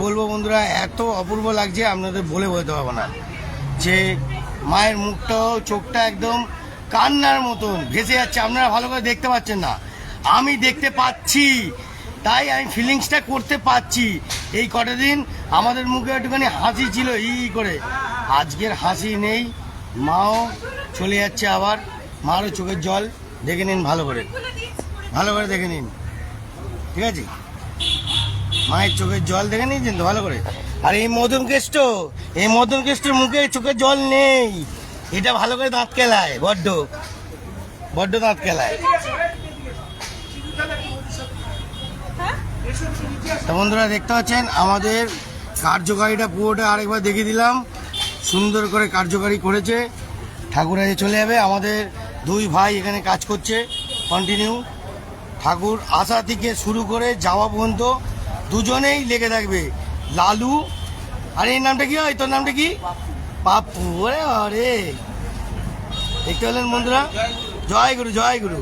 বলবো বন্ধুরা, এত অপূর্ব লাগছে আপনাদের বলে বলতে পারবো না। যে মায়ের মুখটাও, চোখটা একদম কান্নার মতন ভেসে যাচ্ছে। আপনারা ভালো করে দেখতে পাচ্ছেন না, আমি দেখতে পাচ্ছি, তাই আমি ফিলিংসটা করতে পারছি। এই কটা দিন আমাদের মুখে একটুখানি হাসি ছিল করে, আজকের হাসি নেই। মাও চলে যাচ্ছে আবার, মারও চোখের জল দেখে নিন, ভালো করে দেখে নিন, ঠিক আছে? মায়ের চোখের জল দেখে নিয়েছেন তো ভালো করে। আর এই মদন কেষ্ট মুখে চোখের জল নেই, এটা ভালো করে দাঁত কেলায়, বড্ড দাঁত কেলায়। তো বন্ধুরা দেখতে পাচ্ছেন আমাদের কার্যকারীটা পুরোটা আরেকবার দেখিয়ে দিলাম, সুন্দর করে কার্যকারী করেছে। ঠাকুর আজ চলে যাবে, আমাদের দুই ভাই এখানে কাজ করছে কন্টিনিউ। ঠাকুর আসা থেকে শুরু করে যাওয়া পর্যন্ত দুজনেই লেগে থাকবে। লালু, আরে এই নামটা কি হয়, তোর নামটা কি? পাপ্পু। আরে দেখতে পেলেন বন্ধুরা, জয় গুরু।